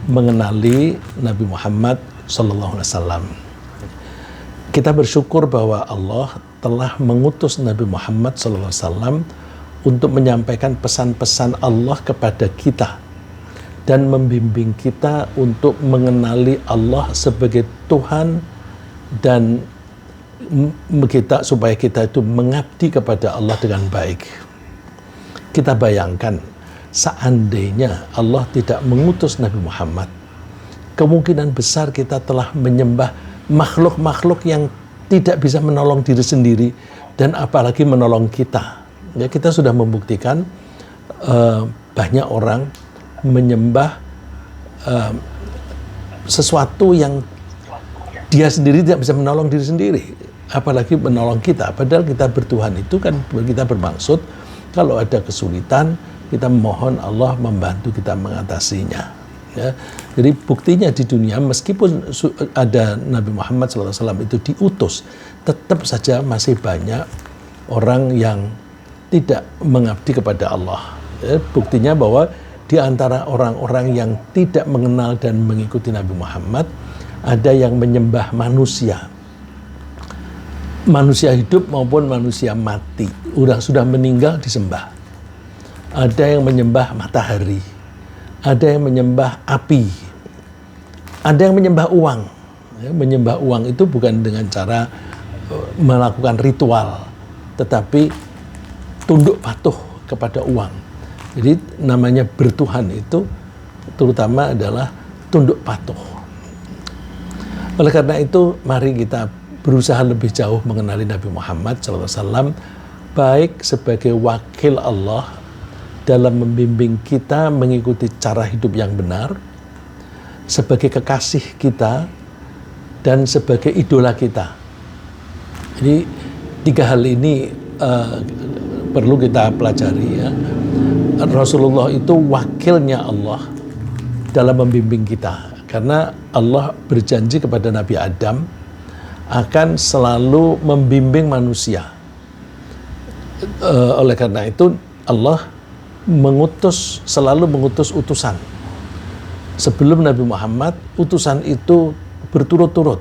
mengenali Nabi Muhammad SAW. Kita bersyukur bahwa Allah telah mengutus Nabi Muhammad SAW untuk menyampaikan pesan-pesan Allah kepada kita dan membimbing kita untuk mengenali Allah sebagai Tuhan dan supaya kita itu mengabdi kepada Allah dengan baik. Kita bayangkan, seandainya Allah tidak mengutus Nabi Muhammad, kemungkinan besar kita telah menyembah makhluk-makhluk yang tidak bisa menolong diri sendiri dan apalagi menolong kita. Ya, kita sudah membuktikan banyak orang menyembah sesuatu yang dia sendiri tidak bisa menolong diri sendiri, apalagi menolong kita. Padahal kita bertuhan itu kan kita bermaksud kalau ada kesulitan kita mohon Allah membantu kita mengatasinya. Ya, jadi buktinya di dunia meskipun ada Nabi Muhammad SAW itu diutus, tetap saja masih banyak orang yang tidak mengabdi kepada Allah. Ya, buktinya bahwa di antara orang-orang yang tidak mengenal dan mengikuti Nabi Muhammad, ada yang menyembah manusia. Manusia hidup maupun manusia mati. Sudah meninggal disembah. Ada yang menyembah matahari. Ada yang menyembah api. Ada yang menyembah uang. Ya, menyembah uang itu bukan dengan cara melakukan ritual, tetapi tunduk patuh kepada uang. Jadi namanya bertuhan itu terutama adalah tunduk patuh. Oleh karena itu, mari kita berusaha lebih jauh mengenali Nabi Muhammad SAW, baik sebagai wakil Allah dalam membimbing kita mengikuti cara hidup yang benar, sebagai kekasih kita, dan sebagai idola kita. Jadi 3 hal ini perlu kita pelajari, ya. Rasulullah itu wakilnya Allah dalam membimbing kita, karena Allah berjanji kepada Nabi Adam akan selalu membimbing manusia. Oleh karena itu Allah selalu mengutus utusan. Sebelum Nabi Muhammad, utusan itu berturut-turut.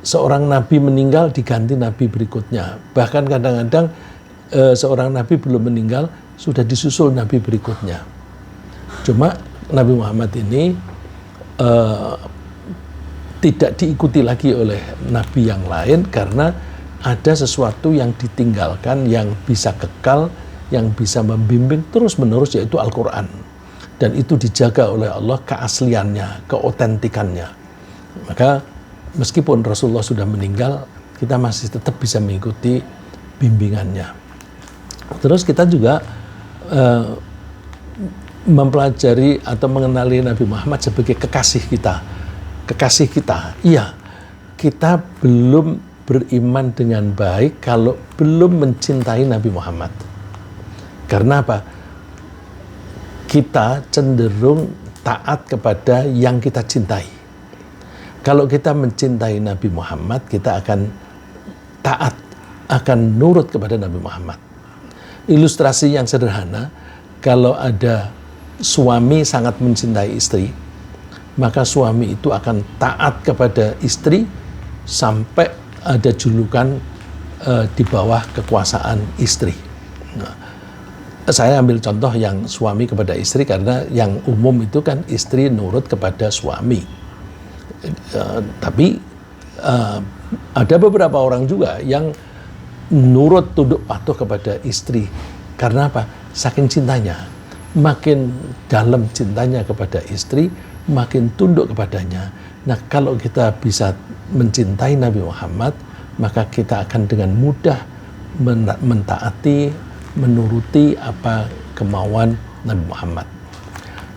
Seorang nabi meninggal diganti nabi berikutnya. Bahkan kadang-kadang seorang nabi belum meninggal sudah disusul nabi berikutnya. Cuma Nabi Muhammad ini tidak diikuti lagi oleh nabi yang lain karena ada sesuatu yang ditinggalkan yang bisa kekal, yang bisa membimbing terus-menerus, yaitu Al-Quran. Dan itu dijaga oleh Allah keasliannya, keotentikannya. Maka meskipun Rasulullah sudah meninggal, kita masih tetap bisa mengikuti bimbingannya. Terus kita juga mempelajari atau mengenali Nabi Muhammad sebagai kekasih kita. Kekasih kita, iya, kita belum beriman dengan baik kalau belum mencintai Nabi Muhammad. Karena apa? Kita cenderung taat kepada yang kita cintai. Kalau kita mencintai Nabi Muhammad, kita akan taat, akan nurut kepada Nabi Muhammad. Ilustrasi yang sederhana, kalau ada suami sangat mencintai istri, maka suami itu akan taat kepada istri sampai ada julukan di bawah kekuasaan istri. Nah, saya ambil contoh yang suami kepada istri karena yang umum itu kan istri nurut kepada suami. Tapi ada beberapa orang juga yang nurut tunduk patuh kepada istri. Karena apa? Saking cintanya. Makin dalam cintanya kepada istri, makin tunduk kepadanya. Nah, kalau kita bisa mencintai Nabi Muhammad, maka kita akan dengan mudah mentaati, menuruti apa kemauan Nabi Muhammad.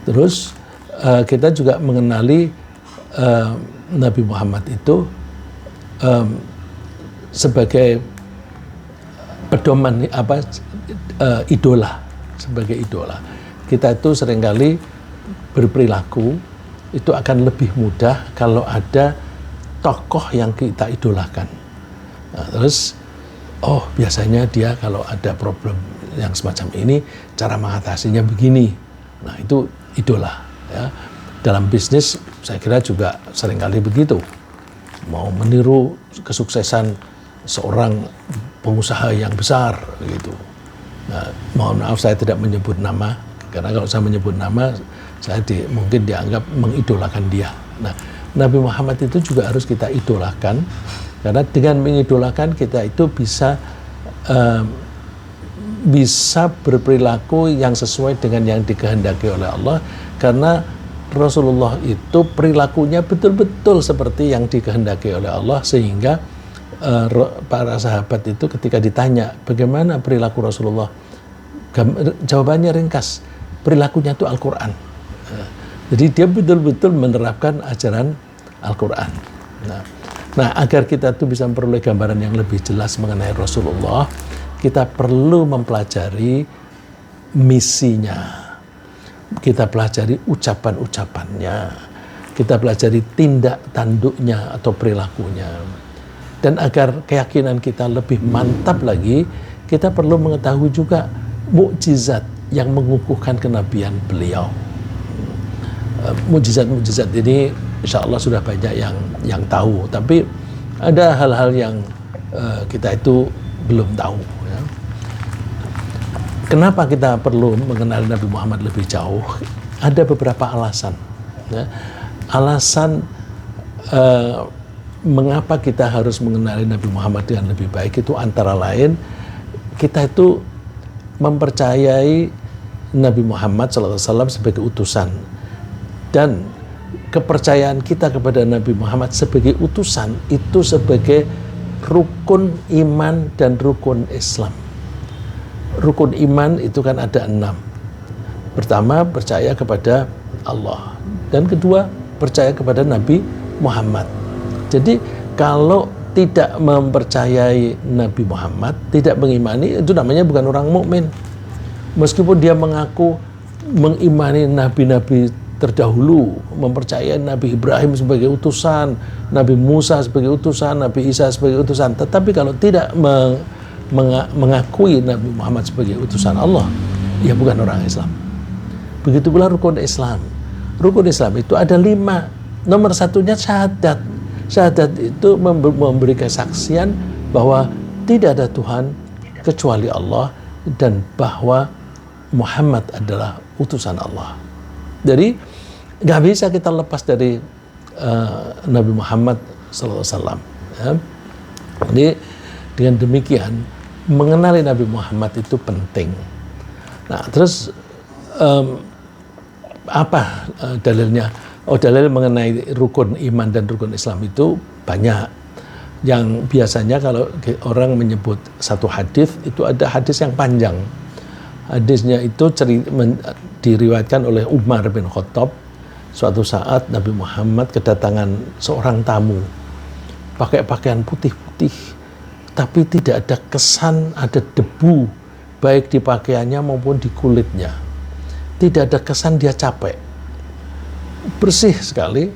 Terus kita juga mengenali Nabi Muhammad itu sebagai pedoman, idola, sebagai idola. Kita itu seringkali berperilaku itu akan lebih mudah kalau ada tokoh yang kita idolakan. Nah, terus biasanya dia kalau ada problem yang semacam ini cara mengatasinya begini. Nah, itu idola, ya. dalam bisnis saya kira juga seringkali begitu. Mau meniru kesuksesan seorang pengusaha yang besar gitu. Nah, mohon maaf saya tidak menyebut nama, karena kalau saya menyebut nama saya mungkin dianggap mengidolakan dia. Nah, Nabi Muhammad itu juga harus kita idolakan, karena dengan mengidolakan kita itu bisa berperilaku yang sesuai dengan yang dikehendaki oleh Allah, karena Rasulullah itu perilakunya betul-betul seperti yang dikehendaki oleh Allah, sehingga para sahabat itu ketika ditanya bagaimana perilaku Rasulullah, jawabannya ringkas, perilakunya itu Al-Quran. Jadi dia betul-betul menerapkan ajaran Al-Quran. Nah, agar kita tuh bisa memperoleh gambaran yang lebih jelas mengenai Rasulullah, kita perlu mempelajari misinya, kita pelajari ucapan-ucapannya, kita pelajari tindak tanduknya atau perilakunya. Dan agar keyakinan kita lebih mantap lagi, kita perlu mengetahui juga mukjizat yang mengukuhkan kenabian beliau. Mukjizat-mukjizat ini insya Allah sudah banyak yang tahu, tapi ada hal-hal yang kita itu belum tahu. Ya. Kenapa kita perlu mengenal Nabi Muhammad lebih jauh? Ada beberapa alasan. Ya. Alasan mengapa kita harus mengenali Nabi Muhammad dengan lebih baik itu antara lain, kita itu mempercayai Nabi Muhammad SAW sebagai utusan, dan kepercayaan kita kepada Nabi Muhammad sebagai utusan itu sebagai rukun iman dan rukun Islam. Rukun iman itu kan ada 6. Pertama, percaya kepada Allah, dan kedua, percaya kepada Nabi Muhammad. Jadi kalau tidak mempercayai Nabi Muhammad, tidak mengimani, itu namanya bukan orang mukmin. Meskipun dia mengaku mengimani nabi-nabi terdahulu, mempercayai Nabi Ibrahim sebagai utusan, Nabi Musa sebagai utusan, Nabi Isa sebagai utusan, tetapi kalau tidak mengakui Nabi Muhammad sebagai utusan Allah, ya bukan orang Islam. Begitu pula rukun Islam. Rukun Islam itu ada 5. Nomor satunya syahadat. Syahadat itu memberi kesaksian bahwa tidak ada Tuhan kecuali Allah, dan bahwa Muhammad adalah utusan Allah. Jadi nggak bisa kita lepas dari Nabi Muhammad SAW. Ya. Jadi dengan demikian mengenali Nabi Muhammad itu penting. Nah, terus apa dalilnya? Dalil mengenai rukun iman dan rukun Islam itu banyak. Yang biasanya kalau orang menyebut satu hadis, itu ada hadis yang panjang. Hadisnya itu diriwayatkan oleh Umar bin Khattab. Suatu saat Nabi Muhammad kedatangan seorang tamu, pakai pakaian putih-putih, tapi tidak ada kesan ada debu, baik di pakaiannya maupun di kulitnya. Tidak ada kesan dia capek. Bersih sekali.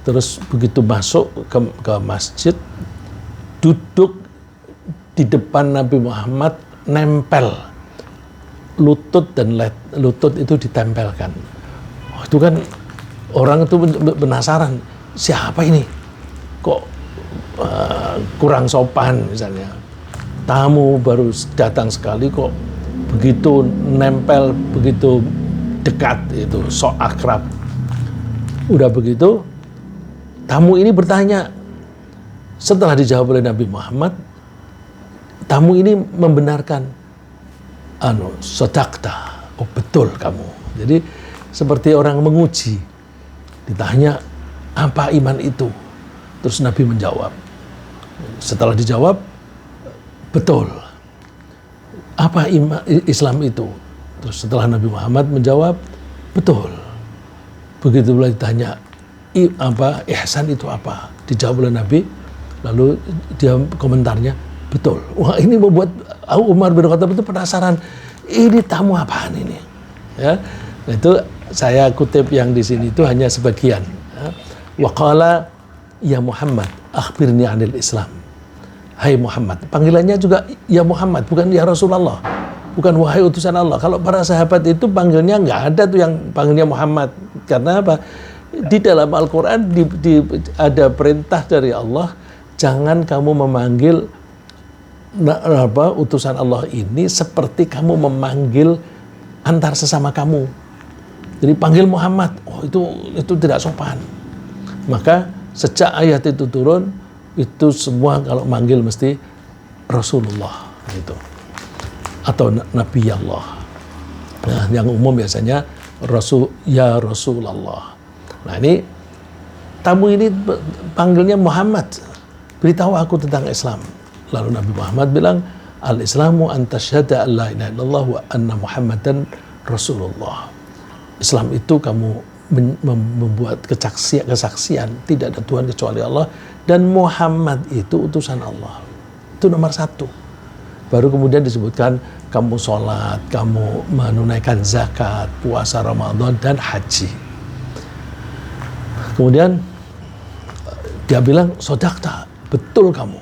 Terus begitu masuk ke masjid, duduk di depan Nabi Muhammad, nempel lutut, dan lutut itu ditempelkan. Itu kan orang itu penasaran, siapa ini kok kurang sopan misalnya, tamu baru datang sekali kok begitu nempel, begitu dekat, itu sok akrab. Udah begitu, tamu ini bertanya. Setelah dijawab oleh Nabi Muhammad, tamu ini membenarkan, sadaqta, oh betul kamu. Jadi seperti orang menguji, ditanya apa iman itu, terus Nabi menjawab. Setelah dijawab, betul. Apa Islam itu? Terus setelah Nabi Muhammad menjawab, betul. Begitu pula ditanya, ihsan itu apa? Dijawab oleh Nabi, lalu dia komentarnya, betul. Wah, ini membuat Umar bin Khattab itu penasaran, ini tamu apaan ini? Ya, itu saya kutip yang di sini itu hanya sebagian. Wa qala ya Muhammad, akhbirni anil Islam. Hai Muhammad, panggilannya juga ya Muhammad, bukan ya Rasulullah, bukan wahai utusan Allah. Kalau para sahabat itu panggilnya nggak ada tuh yang panggilnya Muhammad. Karena apa? di dalam Al-Quran ada perintah dari Allah, jangan kamu memanggil utusan Allah ini seperti kamu memanggil antar sesama kamu. Jadi panggil Muhammad, oh itu tidak sopan. Maka sejak ayat itu turun, itu semua kalau manggil mesti Rasulullah gitu, atau Nabi Allah. Nah, yang umum biasanya ya Rasulullah. Nah, ini tamu ini panggilnya Muhammad, beritahu aku tentang Islam. Lalu Nabi Muhammad bilang, al-Islamu an tasyhada an la ilaha illallah wa anna Muhammadan Rasulullah. Islam itu kamu membuat kesaksian tidak ada Tuhan kecuali Allah dan Muhammad itu utusan Allah. Itu nomor satu. Baru kemudian disebutkan kamu sholat, kamu menunaikan zakat, puasa Ramadan dan haji. Kemudian dia bilang, sodakta, betul kamu.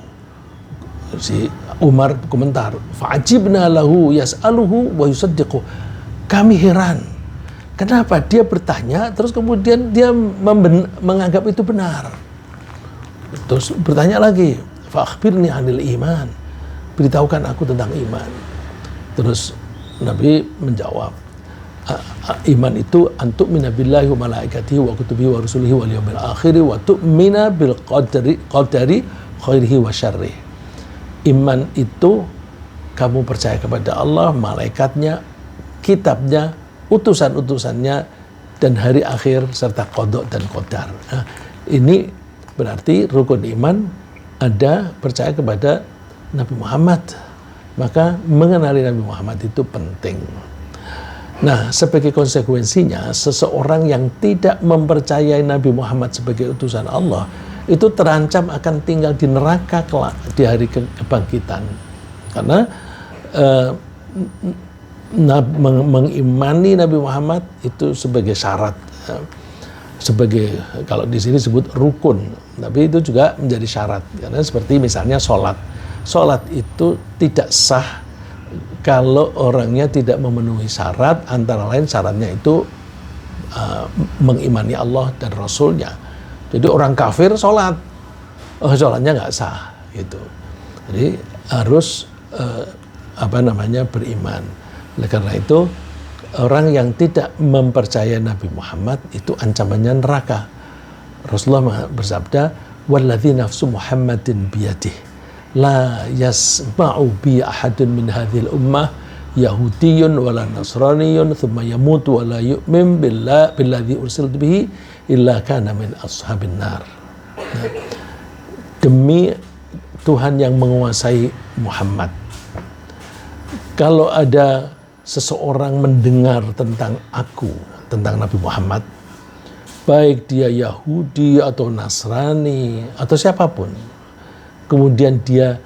Si Umar komentar, fa'ajibna lahu yas'aluhu wa yusaddiqu. Kami heran, kenapa dia bertanya terus kemudian dia menganggap itu benar. Terus bertanya lagi, fa'akhbirni 'anil iman. Beritahukan aku tentang iman. Terus Nabi menjawab, iman itu antu'mina billahi wa malaikatihi wa kutubihi wa rusulihi wal yawmil akhir wa tu'mina bil qadari khairihi wa syarrihi. Iman itu kamu percaya kepada Allah, malaikatnya, kitabnya, utusan-utusannya, dan hari akhir serta qada dan qadar. Nah, ini berarti rukun iman ada percaya kepada Nabi Muhammad. Maka mengenali Nabi Muhammad itu penting. Nah, sebagai konsekuensinya, seseorang yang tidak mempercayai Nabi Muhammad sebagai utusan Allah, itu terancam akan tinggal di neraka kelak di hari kebangkitan. Karena mengimani Nabi Muhammad itu sebagai syarat, sebagai, kalau di sini disebut rukun, tapi itu juga menjadi syarat. Karena seperti misalnya sholat. Sholat itu tidak sah kalau orangnya tidak memenuhi syarat, antara lain syaratnya itu mengimani Allah dan Rasulnya. Jadi orang kafir sholat, sholatnya nggak sah gitu. Jadi harus beriman. Oleh karena itu orang yang tidak mempercayai Nabi Muhammad itu ancamannya neraka. Rasulullah bersabda, "Walladzi nafsu Muhammadin biyadihi la yasma'u bi ahadun min hadhil ummah yahudiyyun wala nasraniyyun thumma yamutu wala yu'min billadzi ursiltu bihi illa kana min ashabin nar." Demi Tuhan yang menguasai Muhammad, kalau ada seseorang mendengar tentang aku, tentang Nabi Muhammad, baik dia Yahudi atau Nasrani atau siapapun, kemudian dia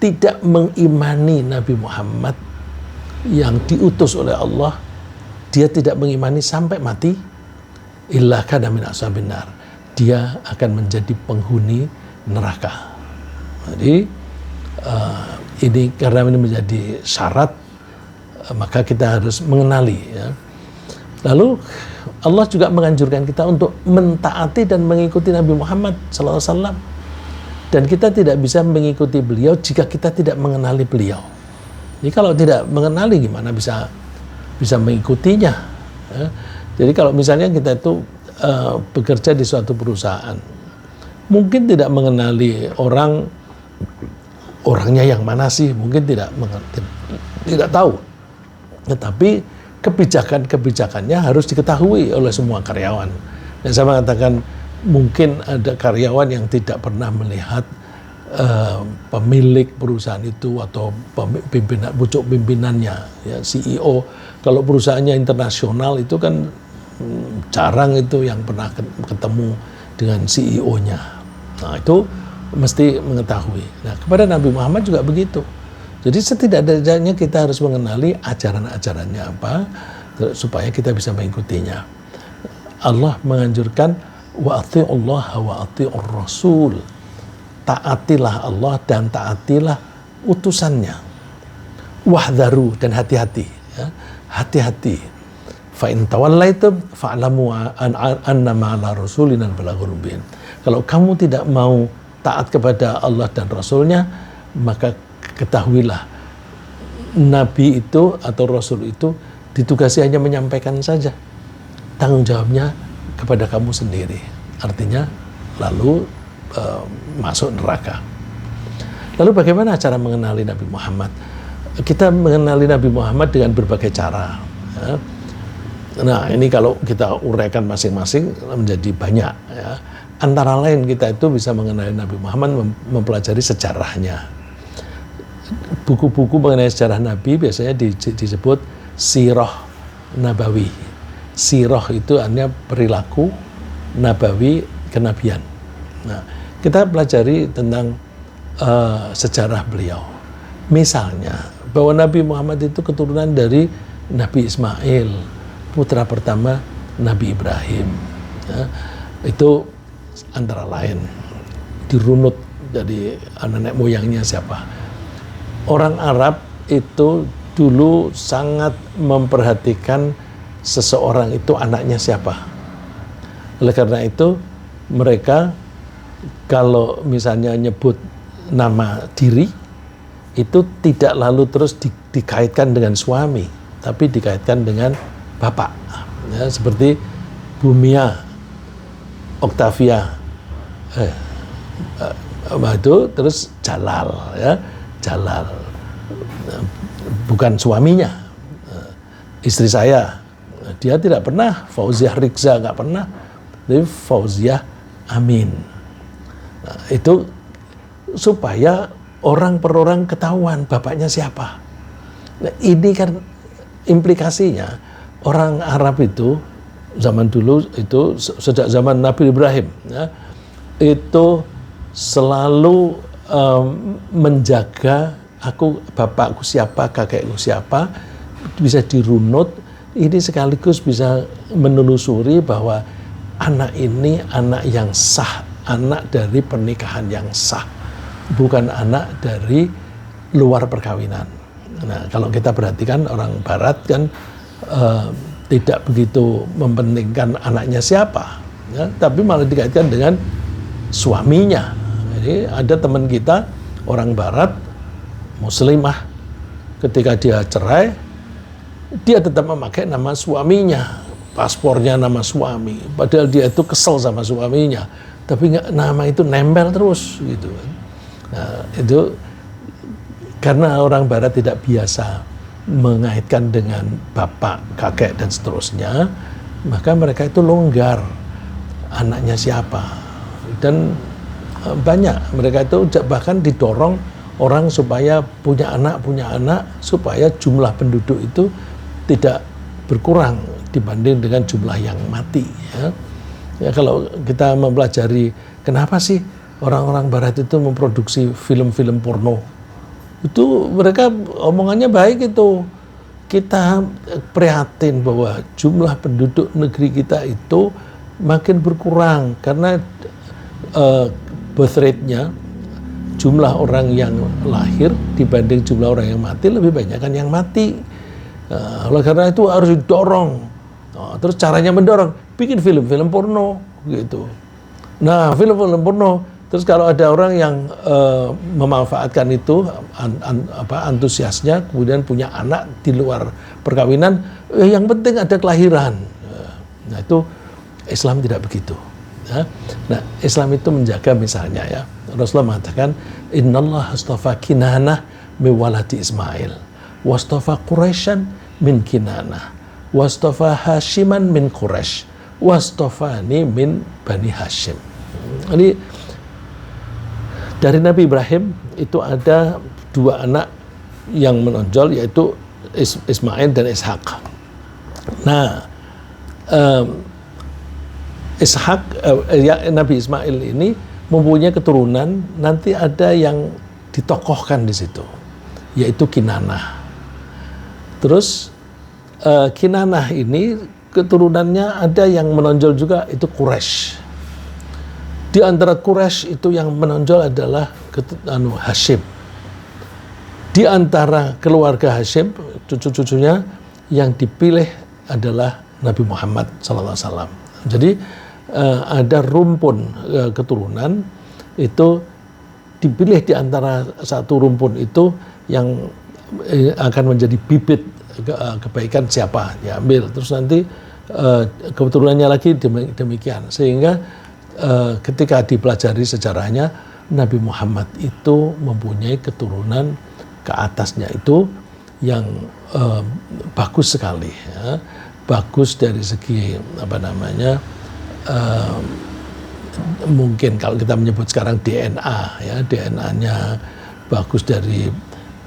tidak mengimani Nabi Muhammad yang diutus oleh Allah, dia tidak mengimani sampai mati, illa kana min ashabin nar, dia akan menjadi penghuni neraka. Jadi ini karena ini menjadi syarat, maka kita harus mengenali ya. Lalu Allah juga menganjurkan kita untuk mentaati dan mengikuti Nabi Muhammad SAW. Dan kita tidak bisa mengikuti beliau jika kita tidak mengenali beliau. Jadi kalau tidak mengenali gimana bisa mengikutinya ya. Jadi kalau misalnya kita itu bekerja di suatu perusahaan, mungkin tidak mengenali orangnya yang mana sih, mungkin tidak tahu. Tetapi kebijakannya harus diketahui oleh semua karyawan. Dan saya mengatakan mungkin ada karyawan yang tidak pernah melihat pemilik perusahaan itu atau pucuk pimpinannya, ya, CEO. Kalau perusahaannya internasional itu kan jarang itu yang pernah ketemu dengan CEO-nya. Nah, itu mesti mengetahui. Nah, kepada Nabi Muhammad juga begitu. Jadi setidaknya kita harus mengenali ajaran-ajarannya apa supaya kita bisa mengikutinya. Allah menganjurkan wa atiullaha wa atiur rasul. Taatilah Allah dan taatilah utusannya. Wahdharu, dan hati-hati ya. Hati-hati. Fa in tawallaitum fa'lamu annama ala rasulina al-balaghul mubin. Kalau kamu tidak mau taat kepada Allah dan Rasulnya, maka ketahuilah Nabi itu atau Rasul itu ditugasi hanya menyampaikan saja. Tanggung jawabnya kepada kamu sendiri. Artinya lalu masuk neraka. Lalu bagaimana cara mengenali Nabi Muhammad? Kita mengenali Nabi Muhammad dengan berbagai cara. Ya. Nah, ini kalau kita uraikan masing-masing menjadi banyak. Ya. Antara lain kita itu bisa mengenali Nabi Muhammad mempelajari sejarahnya. Buku-buku mengenai sejarah Nabi biasanya disebut sirah nabawi. Sirah itu artinya perilaku, nabawi kenabian. Nah, kita pelajari tentang sejarah beliau. Misalnya bahwa Nabi Muhammad itu keturunan dari Nabi Ismail, putra pertama Nabi Ibrahim. Ya, itu antara lain dirunut dari nenek moyangnya siapa. Orang Arab itu dulu sangat memperhatikan seseorang itu anaknya siapa. Oleh karena itu mereka kalau misalnya nyebut nama diri itu tidak lalu terus dikaitkan dengan suami, tapi dikaitkan dengan bapak. Ya, seperti Bumia, Octavia, itu terus Jalal, ya, Jalal, bukan suaminya. Istri saya, dia tidak pernah Fauziah Rikza, nggak pernah, tapi Fauziah Amin. Nah, itu supaya orang per orang ketahuan bapaknya siapa. Nah, ini kan implikasinya orang Arab itu zaman dulu itu sejak zaman Nabi Ibrahim, ya, itu selalu menjaga bapakku siapa, kakekku siapa, bisa dirunut. Ini sekaligus bisa menelusuri bahwa anak ini anak yang sah, anak dari pernikahan yang sah, bukan anak dari luar perkawinan. Nah, kalau kita perhatikan orang Barat kan tidak begitu mementingkan anaknya siapa, ya, tapi malah dikaitkan dengan suaminya. Jadi ada teman kita orang Barat Muslimah, ketika dia cerai dia tetap memakai nama suaminya, paspornya nama suami, padahal dia itu kesel sama suaminya, tapi nama itu nempel terus gitu. Nah, itu karena orang Barat tidak biasa mengaitkan dengan bapak, kakek, dan seterusnya, maka mereka itu longgar anaknya siapa. Dan banyak mereka itu bahkan didorong orang supaya punya anak, supaya jumlah penduduk itu tidak berkurang dibanding dengan jumlah yang mati. Ya, kalau kita mempelajari kenapa sih orang-orang Barat itu memproduksi film-film porno, itu mereka omongannya baik itu. Kita prihatin bahwa jumlah penduduk negeri kita itu makin berkurang karena birth rate-nya, jumlah orang yang lahir dibanding jumlah orang yang mati lebih banyak kan yang mati. Oleh karena itu harus didorong. Terus caranya mendorong, bikin film-film porno gitu. Nah, film-film porno. Terus kalau ada orang yang memanfaatkan itu, antusiasnya, kemudian punya anak di luar perkawinan, yang penting ada kelahiran. Nah, itu Islam tidak begitu. Ya. Nah, Islam itu menjaga misalnya, ya, Rasulullah mengatakan, Innallaha astafa Kinanah min waladi Ismail, wastafa Quraisyan min Kinanah, wastafa Hashiman min Quraisy, wastafani min Bani Hashim. Ini dari Nabi Ibrahim itu ada dua anak yang menonjol, yaitu Ismail dan Ishak. Nah, Nabi Ismail ini mempunyai keturunan, nanti ada yang ditokohkan di situ, yaitu Kinanah. Terus Kinanah ini keturunannya ada yang menonjol juga, itu Quraisy. Di antara Quraisy itu yang menonjol adalah Hashim. Di antara keluarga Hashim, cucu-cucunya yang dipilih adalah Nabi Muhammad SAW. Jadi ada rumpun keturunan itu dipilih di antara satu rumpun itu yang akan menjadi bibit kebaikan siapa diambil, terus nanti keturunannya lagi demikian, sehingga ketika dipelajari sejarahnya Nabi Muhammad itu mempunyai keturunan ke atasnya itu yang bagus sekali, ya. Bagus dari segi mungkin kalau kita menyebut sekarang DNA, ya, DNA-nya bagus dari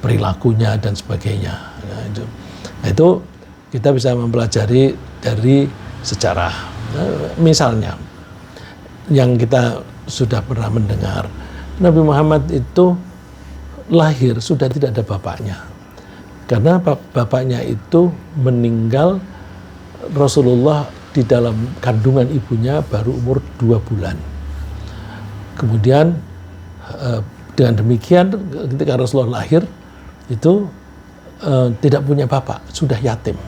perilakunya dan sebagainya. Ya, itu kita bisa mempelajari dari sejarah. Misalnya yang kita sudah pernah mendengar, Nabi Muhammad itu lahir sudah tidak ada bapaknya, karena bapaknya itu meninggal. Rasulullah di dalam kandungan ibunya baru umur 2 bulan. Kemudian dengan demikian ketika Rasulullah lahir itu tidak punya bapak, sudah yatim.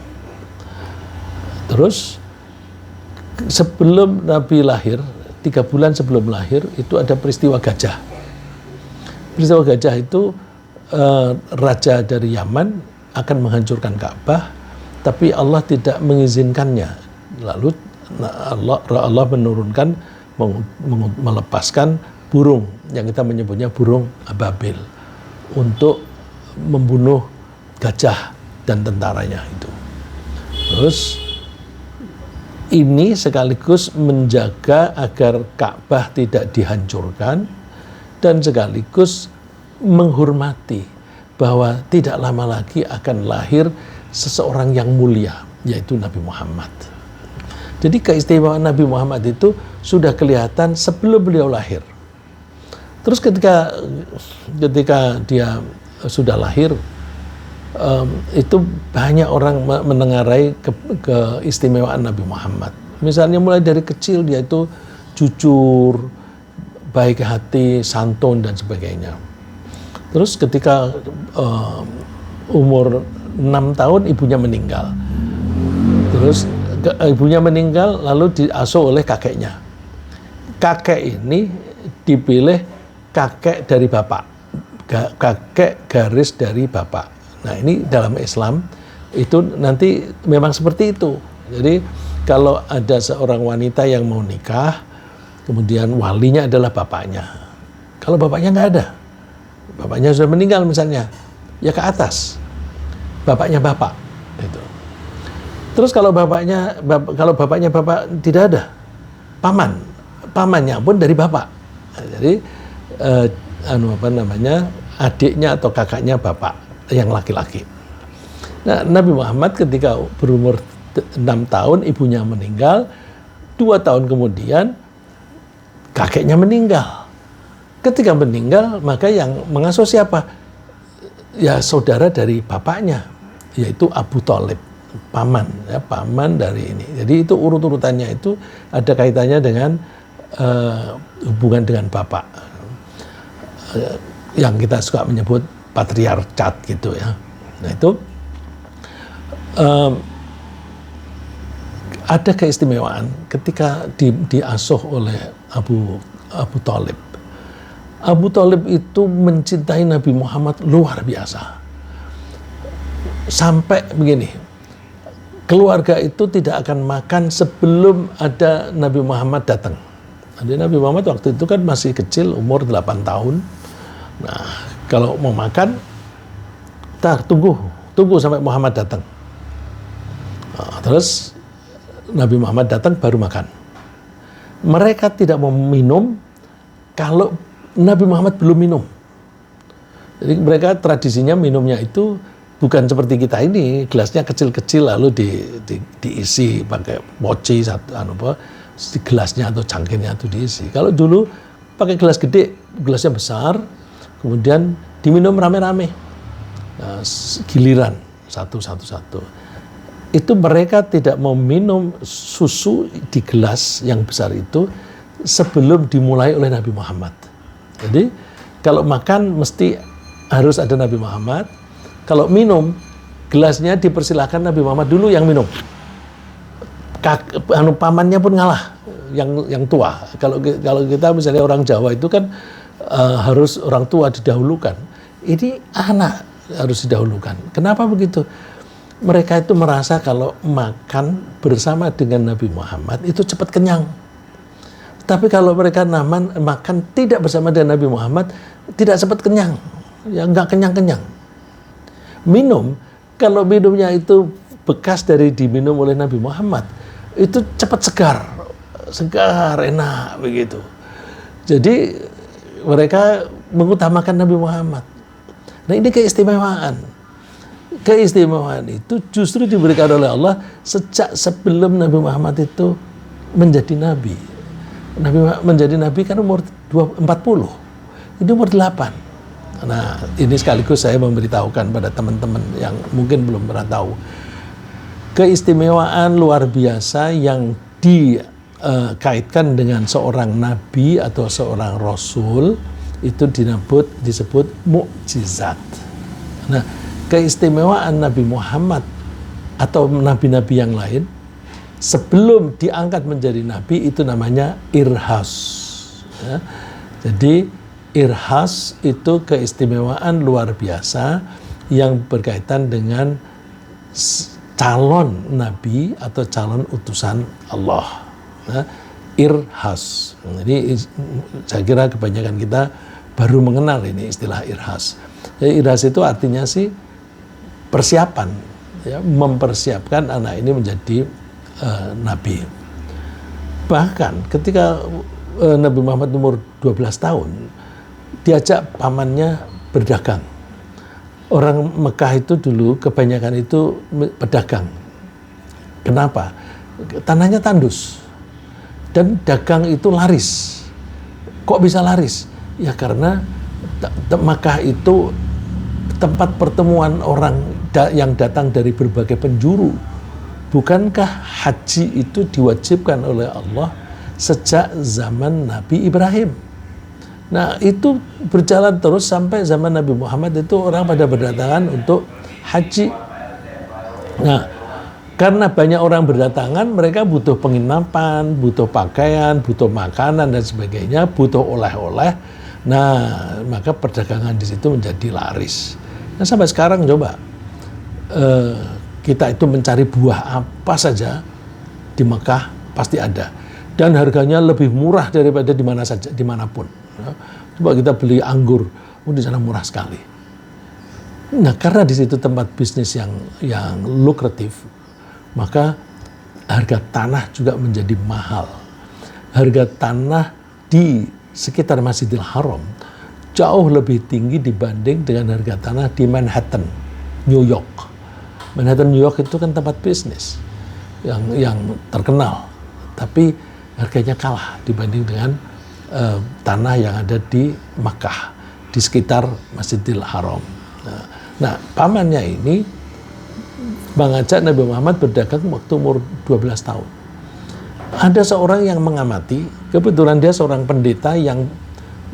Terus sebelum Nabi lahir, 3 bulan sebelum lahir itu ada peristiwa gajah. Peristiwa gajah itu raja dari Yaman akan menghancurkan Ka'bah, tapi Allah tidak mengizinkannya. Lalu Allah menurunkan, melepaskan burung yang kita menyebutnya burung ababil untuk membunuh gajah dan tentaranya itu. Terus ini sekaligus menjaga agar Ka'bah tidak dihancurkan dan sekaligus menghormati bahwa tidak lama lagi akan lahir seseorang yang mulia, yaitu Nabi Muhammad. Jadi keistimewaan Nabi Muhammad itu sudah kelihatan sebelum beliau lahir. Terus ketika dia sudah lahir, itu banyak orang menengarai keistimewaan Nabi Muhammad. Misalnya mulai dari kecil dia itu jujur, baik hati, santun dan sebagainya. Terus ketika umur 6 tahun ibunya meninggal. Terus ibunya meninggal lalu diasuh oleh kakeknya. Kakek ini dipilih kakek dari bapak. Kakek garis dari bapak. Nah, ini dalam Islam itu nanti memang seperti itu. Jadi kalau ada seorang wanita yang mau nikah, kemudian walinya adalah bapaknya. Kalau bapaknya nggak ada, bapaknya sudah meninggal misalnya, ya ke atas. Bapaknya bapak itu. Terus kalau bapaknya bapak tidak ada, pamannya pun dari bapak. Nah, jadi adiknya atau kakaknya bapak yang laki-laki. Nah, Nabi Muhammad ketika berumur 6 tahun ibunya meninggal, 2 tahun kemudian kakeknya meninggal. Ketika meninggal maka yang mengasuh siapa? Ya saudara dari bapaknya, yaitu Abu Thalib, paman, ya, paman dari ini. Jadi itu urut-urutannya itu ada kaitannya dengan hubungan dengan bapak, yang kita suka menyebut patriarkat gitu ya. Nah itu ada keistimewaan ketika diasuh oleh Abu Thalib. Abu Thalib itu mencintai Nabi Muhammad luar biasa. Sampai begini, keluarga itu tidak akan makan sebelum ada Nabi Muhammad datang. Jadi Nabi Muhammad waktu itu kan masih kecil, umur 8 tahun. Nah, kalau mau makan, tunggu sampai Muhammad datang. Nah, terus Nabi Muhammad datang baru makan. Mereka tidak mau minum kalau Nabi Muhammad belum minum. Jadi mereka tradisinya minumnya itu bukan seperti kita ini, gelasnya kecil-kecil lalu diisi pakai poci di gelasnya atau cangkirnya itu diisi. Kalau dulu pakai gelas gede, gelasnya besar, kemudian diminum rame-rame, giliran satu. Itu mereka tidak mau minum susu di gelas yang besar itu sebelum dimulai oleh Nabi Muhammad. Jadi kalau makan mesti harus ada Nabi Muhammad. Kalau minum, gelasnya dipersilakan Nabi Muhammad dulu yang minum. pamannya pun ngalah, yang tua. Kalau kita misalnya orang Jawa itu kan harus orang tua didahulukan. Ini anak harus didahulukan. Kenapa begitu? Mereka itu merasa kalau makan bersama dengan Nabi Muhammad itu cepat kenyang. Tapi kalau mereka makan tidak bersama dengan Nabi Muhammad, tidak cepat kenyang. Ya nggak kenyang-kenyang. Minum, kalau minumnya itu bekas dari diminum oleh Nabi Muhammad, itu cepat segar, enak begitu. Jadi mereka mengutamakan Nabi Muhammad. Nah ini keistimewaan. Keistimewaan itu justru diberikan oleh Allah sejak sebelum Nabi Muhammad itu menjadi Nabi. Menjadi Nabi kan umur 40, ini umur 8. Nah ini sekaligus saya memberitahukan pada teman-teman yang mungkin belum pernah tahu. Keistimewaan luar biasa yang dikaitkan dengan seorang Nabi atau seorang Rasul itu disebut mukjizat. Nah, keistimewaan Nabi Muhammad atau nabi-nabi yang lain sebelum diangkat menjadi nabi itu namanya irhas. Ya. Jadi irhas itu keistimewaan luar biasa yang berkaitan dengan calon nabi atau calon utusan Allah. Nah, irhas. Jadi saya kira kebanyakan kita baru mengenal ini istilah irhas. Jadi irhas itu artinya sih persiapan, ya, mempersiapkan anak ini menjadi nabi. Bahkan ketika Nabi Muhammad umur 12 tahun, diajak pamannya berdagang. Orang Mekah itu dulu kebanyakan itu pedagang. Kenapa? Tanahnya tandus. Dan dagang itu laris. Kok bisa laris? Ya karena Makkah itu tempat pertemuan orang yang datang dari berbagai penjuru. Bukankah haji itu diwajibkan oleh Allah sejak zaman Nabi Ibrahim? Nah itu berjalan terus sampai zaman Nabi Muhammad itu orang pada berdatangan untuk haji. Nah karena banyak orang berdatangan, mereka butuh penginapan, butuh pakaian, butuh makanan dan sebagainya, butuh oleh-oleh. Nah, maka perdagangan di situ menjadi laris. Nah, sampai sekarang coba kita itu mencari buah apa saja di Mekah pasti ada, dan harganya lebih murah daripada di mana saja, dimanapun. Coba kita beli anggur, di sana murah sekali. Nah, karena di situ tempat bisnis yang lukratif, maka harga tanah juga menjadi mahal. Harga tanah di sekitar Masjidil Haram jauh lebih tinggi dibanding dengan harga tanah di Manhattan, New York. Manhattan, New York itu kan tempat bisnis yang terkenal, tapi harganya kalah dibanding dengan tanah yang ada di Makkah, di sekitar Masjidil Haram. Nah, pamannya ini mengajak Nabi Muhammad berdagang waktu umur 12 tahun. Ada seorang yang mengamati, kebetulan dia seorang pendeta yang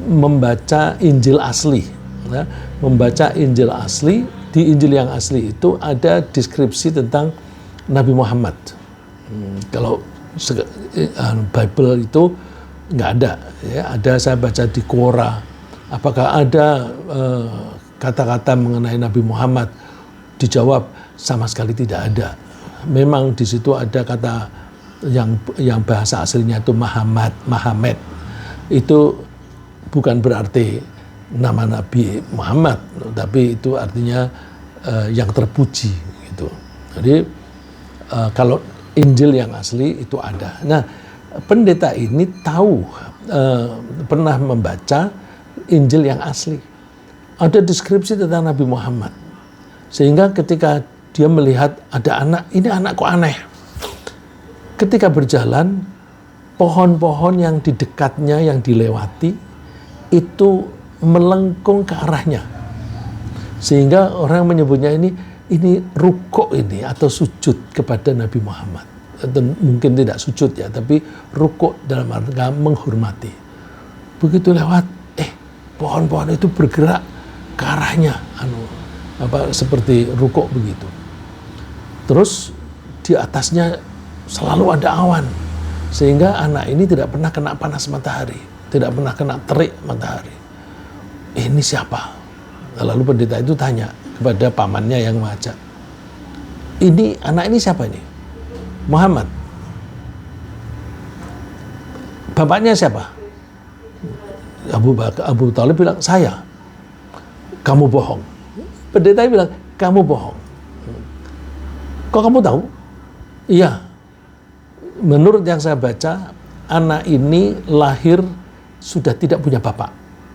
membaca Injil asli. Ya, membaca Injil asli, di Injil yang asli itu ada deskripsi tentang Nabi Muhammad. Kalau Bible itu nggak ada. Ya, ada saya baca di Quora. Apakah ada kata-kata mengenai Nabi Muhammad? Dijawab, sama sekali tidak ada. Memang di situ ada kata yang bahasa aslinya itu Muhammad. Itu bukan berarti nama Nabi Muhammad, tapi itu artinya yang terpuji gitu. Jadi kalau Injil yang asli itu ada. Nah, pendeta ini tahu pernah membaca Injil yang asli. Ada deskripsi tentang Nabi Muhammad. Sehingga ketika dia melihat ada anak, ini anak kok aneh. Ketika berjalan, pohon-pohon yang di dekatnya yang dilewati itu melengkung ke arahnya. Sehingga orang menyebutnya ini rukuk ini atau sujud kepada Nabi Muhammad. Atau mungkin tidak sujud ya, tapi rukuk dalam arti menghormati. Begitu lewat, pohon-pohon itu bergerak ke arahnya, seperti rukuk begitu. Terus di atasnya selalu ada awan. Sehingga anak ini tidak pernah kena panas matahari, tidak pernah kena terik matahari. Ini siapa? Lalu pendeta itu tanya kepada pamannya yang mengajak. Ini anak ini siapa ini? Muhammad. Bapaknya siapa? Abu Thalib bilang, saya. Kamu bohong. Pendeta bilang, kamu bohong. Kok kamu tahu? Iya. Menurut yang saya baca, anak ini lahir sudah tidak punya bapak.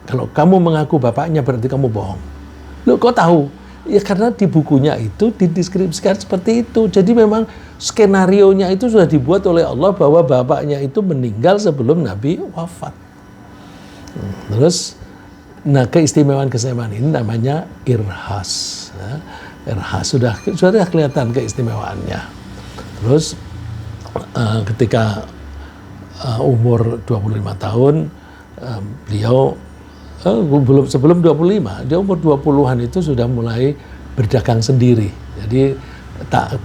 Kalau kamu mengaku bapaknya berarti kamu bohong. Loh, kok tahu? Ya karena di bukunya itu dideskripsikan seperti itu. Jadi memang skenarionya itu sudah dibuat oleh Allah bahwa bapaknya itu meninggal sebelum Nabi wafat. Terus, nah keistimewaan ini namanya irhas. Ya, irhas sudah kelihatan keistimewaannya. Terus ketika umur 25 tahun, beliau sebelum 25, dia umur 20-an itu sudah mulai berdagang sendiri. Jadi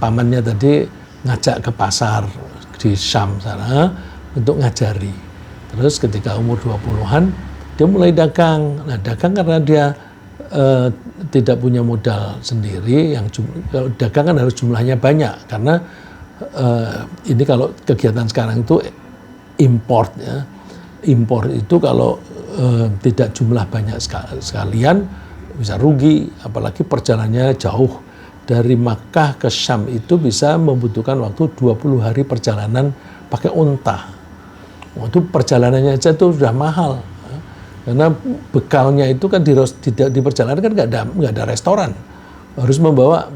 pamannya tadi ngajak ke pasar di Syam sana untuk ngajari. Terus ketika umur 20-an, dia mulai dagang. Nah, dagang karena dia tidak punya modal sendiri, kalau dagang kan harus jumlahnya banyak, karena ini kalau kegiatan sekarang itu import ya. Impor itu kalau tidak jumlah banyak sekalian bisa rugi, apalagi perjalanannya jauh. Dari Makkah ke Syam itu bisa membutuhkan waktu 20 hari perjalanan pakai unta. Itu perjalanannya aja itu sudah mahal. Karena bekalnya itu kan di perjalanan kan nggak ada restoran. Harus membawa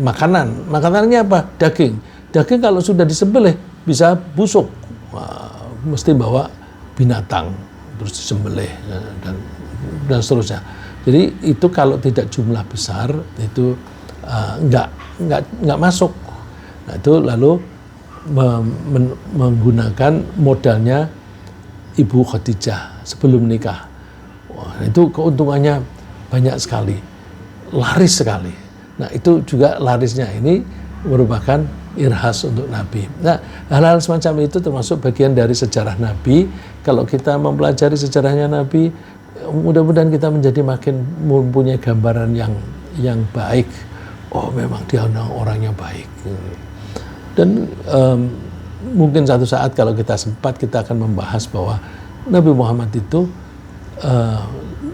makanan. Makanannya apa? Daging. Daging kalau sudah disembelih bisa busuk. Mesti bawa binatang terus disembelih dan seterusnya. Jadi itu kalau tidak jumlah besar itu nggak masuk. Nah, itu lalu menggunakan modalnya Ibu Khadijah sebelum nikah. Wah, itu keuntungannya banyak sekali, laris sekali. Nah, itu juga larisnya ini merupakan irhas untuk Nabi. Nah, hal-hal semacam itu termasuk bagian dari sejarah Nabi. Kalau kita mempelajari sejarahnya Nabi, mudah-mudahan kita menjadi makin mempunyai gambaran yang baik. Oh, memang dia orangnya baik. Dan mungkin satu saat kalau kita sempat, kita akan membahas bahwa Nabi Muhammad itu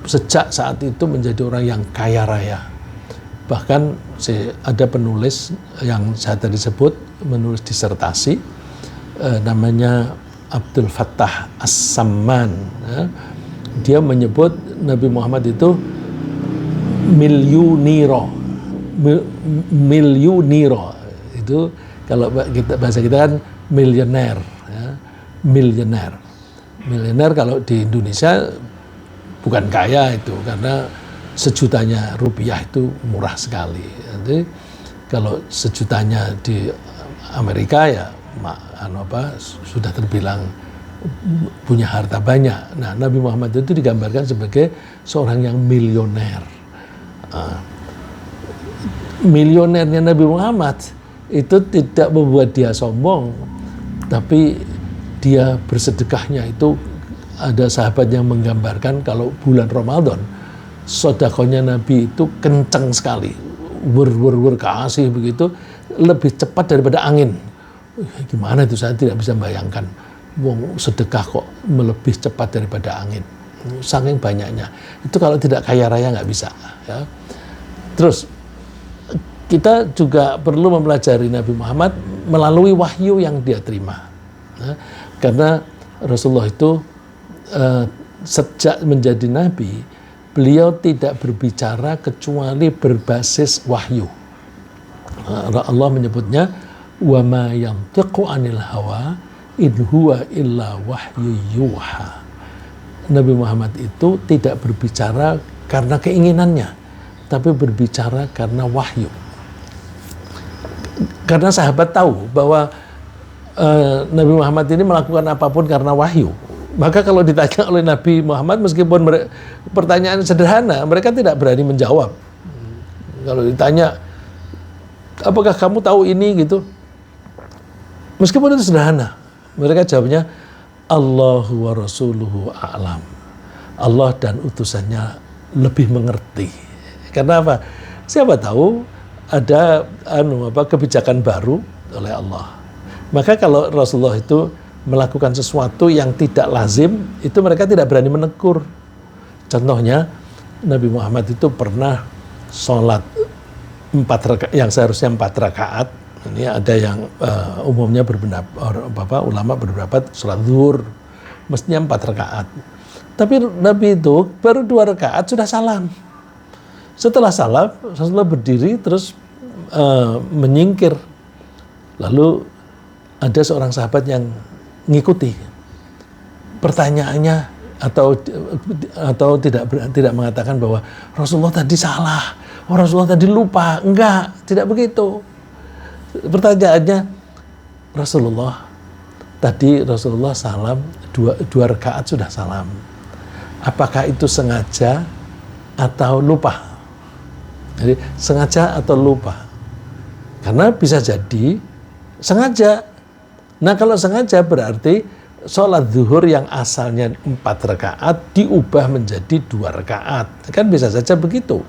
sejak saat itu menjadi orang yang kaya raya. Bahkan ada penulis yang saya tadi sebut, menulis disertasi, namanya Abdul Fattah As-Samman. Ya. Dia menyebut Nabi Muhammad itu milyuniro. Itu kalau bahasa kita kan milioner. Ya. Milioner kalau di Indonesia bukan kaya itu, karena sejutanya rupiah itu murah sekali. Jadi kalau sejutanya di Amerika ya sudah terbilang punya harta banyak. Nah, Nabi Muhammad itu digambarkan sebagai seorang yang milioner. Milionernya Nabi Muhammad itu tidak membuat dia sombong, tapi dia bersedekahnya itu, ada sahabat yang menggambarkan kalau bulan Ramadan sedekahnya Nabi itu kencang sekali, kasih begitu, lebih cepat daripada angin. Gimana itu, saya tidak bisa bayangkan. Wong sedekah kok lebih cepat daripada angin, saking banyaknya. Itu kalau tidak kaya raya nggak bisa. Ya. Terus kita juga perlu mempelajari Nabi Muhammad melalui wahyu yang dia terima. Nah, karena Rasulullah itu sejak menjadi Nabi, beliau tidak berbicara kecuali berbasis wahyu. Allah menyebutnya, wa ma yantiqu 'anil hawa in huwa illa wahyu yuha. Nabi Muhammad itu tidak berbicara karena keinginannya, tapi berbicara karena wahyu. Karena sahabat tahu bahwa Nabi Muhammad ini melakukan apapun karena wahyu. Maka kalau ditanya oleh Nabi Muhammad, meskipun pertanyaan sederhana, mereka tidak berani menjawab. Kalau ditanya, apakah kamu tahu ini gitu? Meskipun itu sederhana, mereka jawabnya Allahu wa rasuluhu a'lam. Allah dan utusannya lebih mengerti. Karena apa? Siapa tahu ada kebijakan baru oleh Allah. Maka kalau Rasulullah itu melakukan sesuatu yang tidak lazim, itu mereka tidak berani menegur. Contohnya, Nabi Muhammad itu pernah sholat 4 rakaat, yang seharusnya 4 rakaat. Ini ada yang umumnya ulama berpendapat sholat zuhur mestinya 4 rakaat. Tapi Nabi itu baru 2 rakaat sudah salam. Setelah salam, Rasulullah berdiri terus menyingkir. Lalu ada seorang sahabat yang ngikuti. Pertanyaannya atau tidak mengatakan bahwa Rasulullah tadi salah, Rasulullah tadi lupa. Enggak, tidak begitu. Pertanyaannya, Rasulullah salam 2 rakaat sudah salam. Apakah itu sengaja atau lupa? Jadi sengaja atau lupa? Karena bisa jadi sengaja. Nah kalau sengaja berarti sholat zuhur yang asalnya 4 rakaat diubah menjadi 2 rakaat. Kan bisa saja begitu.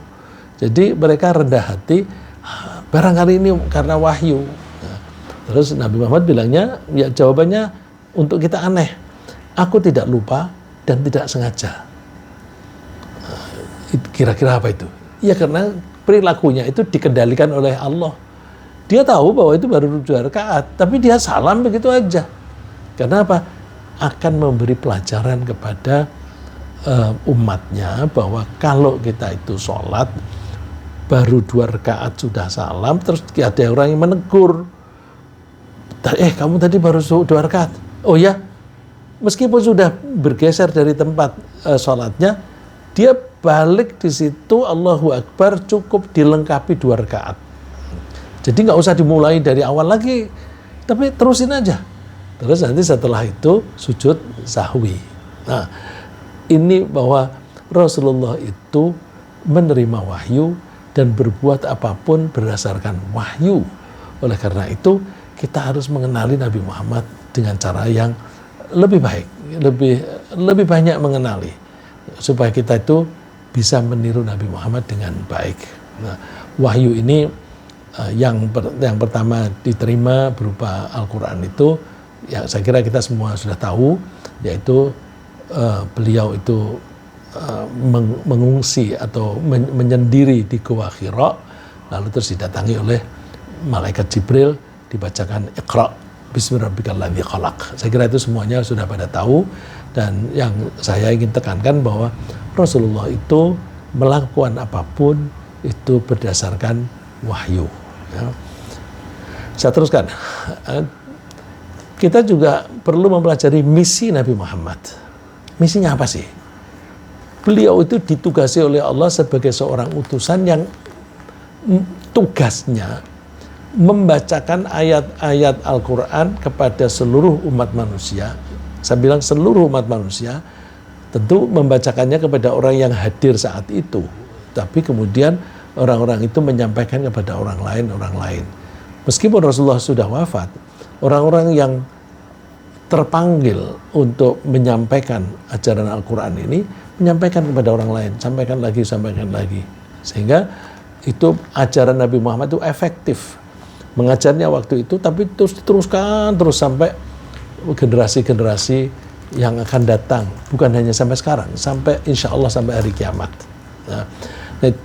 Jadi mereka rendah hati, barangkali ini karena wahyu. Nah, terus Nabi Muhammad bilangnya, ya jawabannya untuk kita aneh. Aku tidak lupa dan tidak sengaja. Kira-kira apa itu? Ya karena perilakunya itu dikendalikan oleh Allah. Dia tahu bahwa itu baru 2 rakaat, tapi dia salam begitu aja. Karena apa? Akan memberi pelajaran kepada umatnya bahwa kalau kita itu sholat baru 2 rakaat sudah salam, terus ada orang yang menegur, kamu tadi baru 2 rakaat. Oh ya, meskipun sudah bergeser dari tempat sholatnya, dia balik di situ, Allahu Akbar, cukup dilengkapi 2 rakaat. Jadi nggak usah dimulai dari awal lagi, tapi terusin aja. Terus nanti setelah itu sujud sahwi. Nah, ini bahwa Rasulullah itu menerima wahyu dan berbuat apapun berdasarkan wahyu. Oleh karena itu, kita harus mengenali Nabi Muhammad dengan cara yang lebih baik, lebih banyak mengenali, supaya kita itu bisa meniru Nabi Muhammad dengan baik. Nah, wahyu ini yang pertama diterima berupa Al-Quran itu, ya saya kira kita semua sudah tahu, yaitu beliau itu mengungsi atau menyendiri di Gua Hira, lalu terus didatangi oleh malaikat Jibril, dibacakan Iqra bismillahirrahmanirrahim khalaq. Saya kira itu semuanya sudah pada tahu, dan yang saya ingin tekankan bahwa Rasulullah itu melakukan apapun itu berdasarkan wahyu. Ya. Saya teruskan. Kita juga perlu mempelajari misi Nabi Muhammad. Misinya apa sih? Beliau itu ditugasi oleh Allah sebagai seorang utusan yang tugasnya membacakan ayat-ayat Al-Quran kepada seluruh umat manusia. Saya bilang seluruh umat manusia, tentu membacakannya kepada orang yang hadir saat itu. Tapi kemudian orang-orang itu menyampaikan kepada orang lain. Meskipun Rasulullah sudah wafat, orang-orang yang terpanggil untuk menyampaikan ajaran Al-Quran ini, menyampaikan kepada orang lain, sampaikan lagi. Sehingga itu ajaran Nabi Muhammad itu efektif. Mengajarnya waktu itu, tapi terus diteruskan terus sampai generasi-generasi yang akan datang. Bukan hanya sampai sekarang, sampai insya Allah sampai hari kiamat. Nah,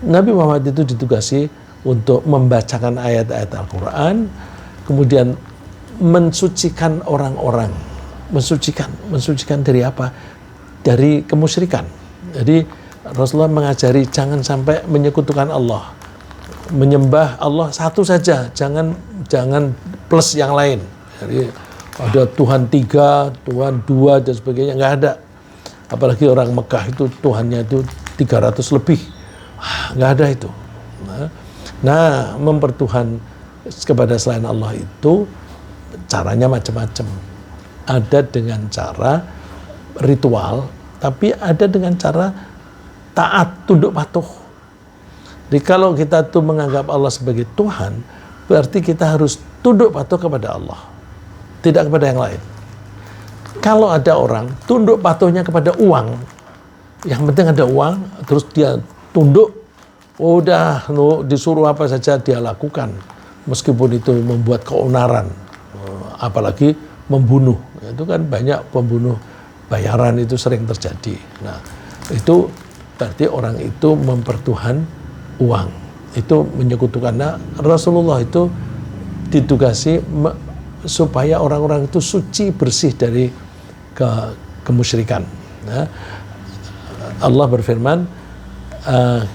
Nabi Muhammad itu ditugasi untuk membacakan ayat-ayat Al-Quran, kemudian mensucikan orang-orang. Mensucikan dari apa? Dari kemusyrikan. Jadi Rasulullah mengajari jangan sampai menyekutukan Allah, menyembah Allah satu saja, jangan plus yang lain. Jadi ada Tuhan 3, Tuhan 2 dan sebagainya, nggak ada. Apalagi orang Mekah itu Tuhannya itu 300 lebih, nggak ada itu. Nah, mempertuhan kepada selain Allah itu caranya macam-macam. Ada dengan cara ritual, tapi ada dengan cara taat, tunduk patuh. Jadi kalau kita tuh menganggap Allah sebagai Tuhan, berarti kita harus tunduk patuh kepada Allah. tidak kepada yang lain. Kalau ada orang tunduk patuhnya kepada uang, yang penting ada uang, terus dia tunduk, udah disuruh apa saja dia lakukan, meskipun itu membuat keonaran, apalagi membunuh. Itu kan banyak pembunuh bayaran itu sering terjadi. Nah, itu berarti orang itu mempertuhan uang. Itu menyekutukan. Nah, Rasulullah itu ditugasi supaya orang-orang itu suci, bersih dari kemusyrikan. Nah, Allah berfirman,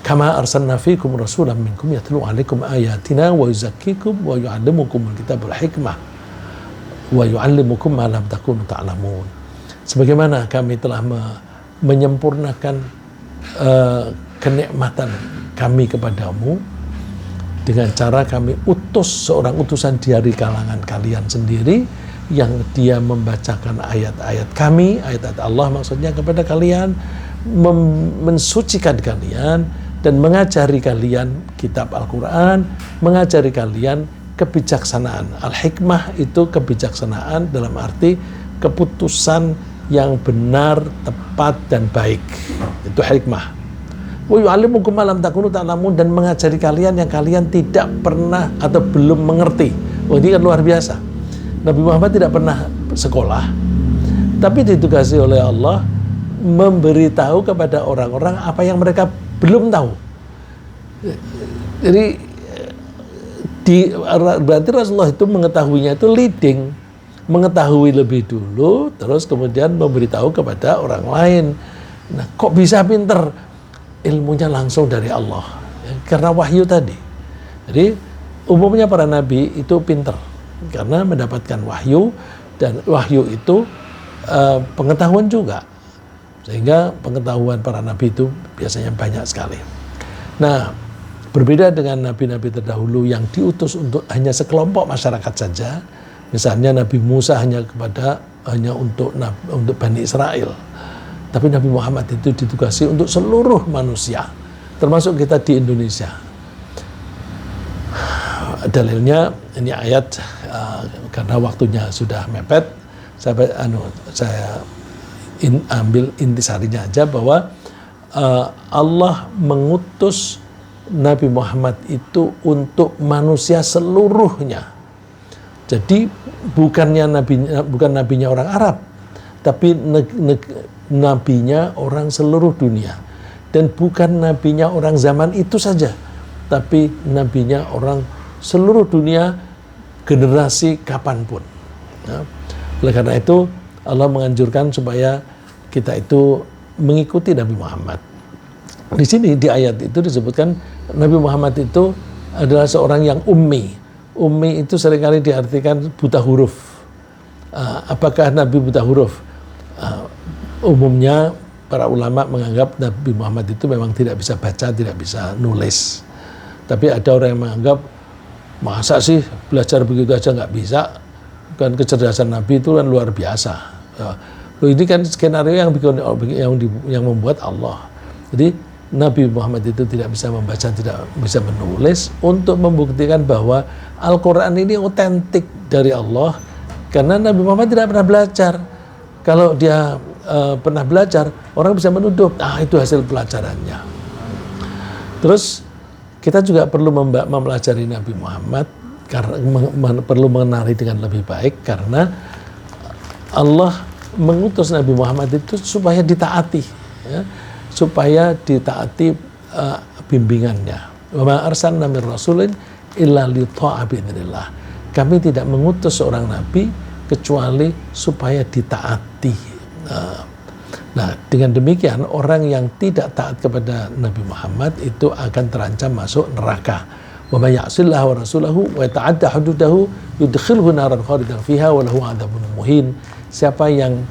kama arsalna fikum rasulan minkum yatlu alaikum ayatina wa yuzakkikum wa yu'allimukumul kitab wal hikmah wa yu'allimukum ma lam takunu ta'lamun. Sebagaimana kami telah menyempurnakan kenikmatan kami kepadamu dengan cara kami utus seorang utusan dari kalangan kalian sendiri yang dia membacakan ayat-ayat kami, ayat-ayat Allah maksudnya kepada kalian, mensucikan kalian dan mengajari kalian kitab Al-Quran, mengajari kalian kebijaksanaan. Al-hikmah itu kebijaksanaan dalam arti keputusan yang benar, tepat, dan baik. Itu hikmah. Wa yu'allimukum ma lam takunu ta'lamun, dan mengajari kalian yang kalian tidak pernah atau belum mengerti. Oh, ini kan luar biasa. Nabi Muhammad tidak pernah sekolah, tapi ditugasi oleh Allah memberitahu kepada orang-orang apa yang mereka belum tahu. Jadi berarti Rasulullah itu mengetahuinya itu leading, mengetahui lebih dulu, terus kemudian memberitahu kepada orang lain. Nah, kok bisa pinter? Ilmunya langsung dari Allah, karena wahyu tadi. Jadi umumnya para nabi itu pinter karena mendapatkan wahyu, dan wahyu itu pengetahuan juga, sehingga pengetahuan para nabi itu biasanya banyak sekali. Nah, berbeda dengan nabi-nabi terdahulu yang diutus untuk hanya sekelompok masyarakat saja. Misalnya Nabi Musa hanya untuk Bani Israel, tapi Nabi Muhammad itu ditugasi untuk seluruh manusia, termasuk kita di Indonesia. Dalilnya ini ayat, karena waktunya sudah mepet, saya ambil intisarinya aja, bahwa Allah mengutus Nabi Muhammad itu untuk manusia seluruhnya. Jadi bukan nabinya orang Arab, tapi nabinya orang seluruh dunia, dan bukan nabinya orang zaman itu saja, tapi nabinya orang seluruh dunia, generasi kapanpun. Ya. Oleh karena itu Allah menganjurkan supaya kita itu mengikuti Nabi Muhammad. Di sini di ayat itu disebutkan Nabi Muhammad itu adalah seorang yang ummi. Ummi itu seringkali diartikan buta huruf. Apakah Nabi buta huruf? Umumnya para ulama menganggap Nabi Muhammad itu memang tidak bisa baca, tidak bisa nulis. Tapi ada orang yang menganggap, masa sih belajar begitu aja nggak bisa? Kan kecerdasan Nabi itu kan luar biasa. Loh, ini kan skenario yang membuat Allah. Jadi Nabi Muhammad itu tidak bisa membaca, tidak bisa menulis, untuk membuktikan bahwa Al-Quran ini otentik dari Allah, karena Nabi Muhammad tidak pernah belajar. Kalau dia pernah belajar, orang bisa menuduh, itu hasil pelajarannya. Terus kita juga perlu mempelajari Nabi Muhammad, karena perlu mengenali dengan lebih baik, karena Allah mengutus Nabi Muhammad itu supaya ditaati, ya, supaya ditaati bimbingannya. Wa ma arsalna mir rasulin illa li ta'a bi'idznillah. Kami tidak mengutus seorang nabi kecuali supaya ditaati. Nah, dengan demikian orang yang tidak taat kepada Nabi Muhammad itu akan terancam masuk neraka. Wa may ya'sillaha wa rasulahu wa yata'adda hududahu yudkhilhu naran khalidan fiha wa lahu 'adzabun muhin. Siapa yang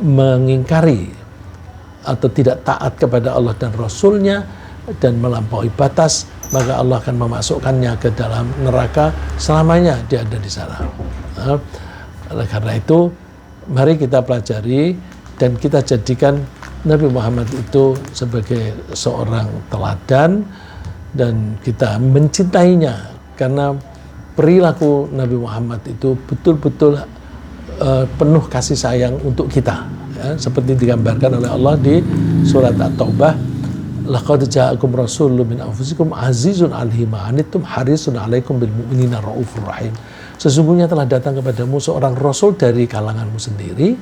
mengingkari atau tidak taat kepada Allah dan Rasulnya dan melampaui batas, maka Allah akan memasukkannya ke dalam neraka, selamanya dia ada di sana. Oleh karena itu, mari kita pelajari dan kita jadikan Nabi Muhammad itu sebagai seorang teladan, dan kita mencintainya karena perilaku Nabi Muhammad itu betul-betul penuh kasih sayang untuk kita, ya, seperti digambarkan oleh Allah di surat At-Taubah, laqad ja'akum rasulun min anfusikum azizun 'alaihi ma 'anittum harisun 'alaikum bil mu'minina raufur rahim. Sesungguhnya telah datang kepadamu seorang rasul dari kalanganmu sendiri,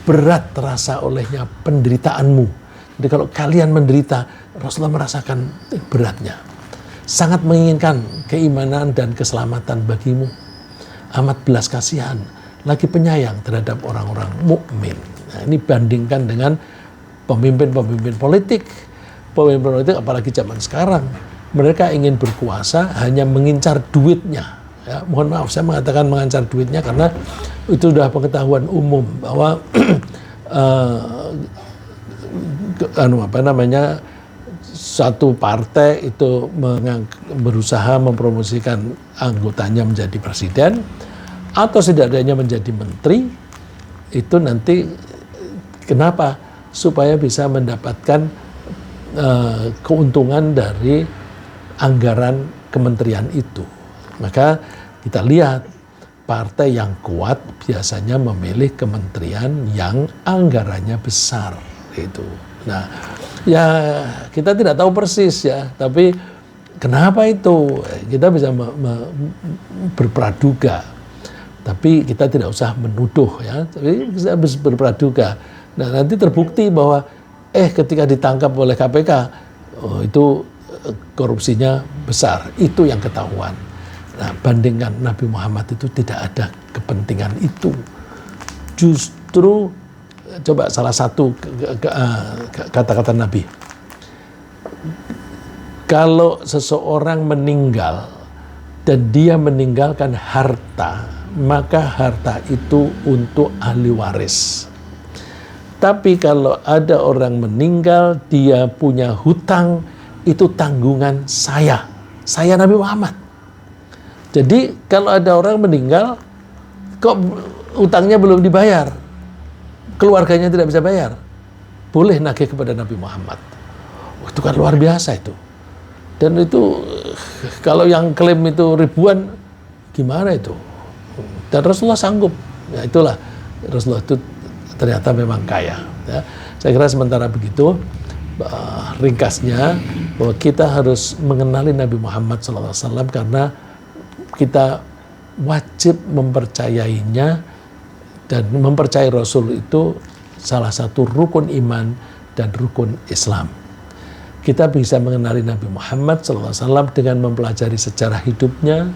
berat terasa olehnya penderitaanmu. Jadi kalau kalian menderita, Rasulullah merasakan beratnya. Sangat menginginkan keimanan dan keselamatan bagimu. Amat belas kasihan, lagi penyayang terhadap orang-orang mukmin. Nah, ini bandingkan dengan pemimpin-pemimpin politik. Pemimpin politik apalagi zaman sekarang, mereka ingin berkuasa hanya mengincar duitnya. Ya, mohon maaf saya mengatakan mengincar duitnya karena itu sudah pengetahuan umum bahwa satu partai itu berusaha mempromosikan anggotanya menjadi presiden atau setidaknya menjadi menteri, itu nanti kenapa? Supaya bisa mendapatkan keuntungan dari anggaran kementerian itu. Maka kita lihat partai yang kuat biasanya memilih kementerian yang anggarannya besar itu. Nah, ya kita tidak tahu persis ya, tapi kenapa itu? Kita bisa berpraduga, tapi kita tidak usah menuduh ya, tapi bisa berpraduga. Nah, nanti terbukti bahwa ketika ditangkap oleh KPK, itu korupsinya besar, itu yang ketahuan. Nah, bandingkan Nabi Muhammad itu tidak ada kepentingan itu. Justru coba salah satu kata-kata Nabi, kalau seseorang meninggal dan dia meninggalkan harta, maka harta itu untuk ahli waris. Tapi kalau ada orang meninggal, dia punya hutang, itu tanggungan saya Nabi Muhammad. Jadi kalau ada orang meninggal, kok hutangnya belum dibayar, keluarganya tidak bisa bayar, boleh nagih kepada Nabi Muhammad. Itu kan luar biasa itu. Dan itu kalau yang klaim itu ribuan, gimana itu? Dan Rasulullah sanggup. Ya itulah, Rasulullah itu ternyata memang kaya. Ya. Saya kira sementara begitu, ringkasnya bahwa kita harus mengenali Nabi Muhammad SAW karena kita wajib mempercayainya, dan mempercayai Rasul itu salah satu rukun iman dan rukun Islam. Kita bisa mengenali Nabi Muhammad SAW dengan mempelajari sejarah hidupnya,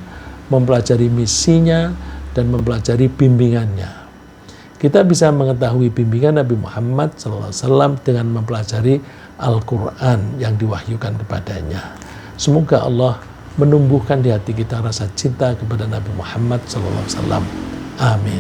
mempelajari misinya, dan mempelajari bimbingannya. Kita bisa mengetahui bimbingan Nabi Muhammad SAW dengan mempelajari Al-Quran yang diwahyukan kepadanya. Semoga Allah menumbuhkan di hati kita rasa cinta kepada Nabi Muhammad SAW. Amin.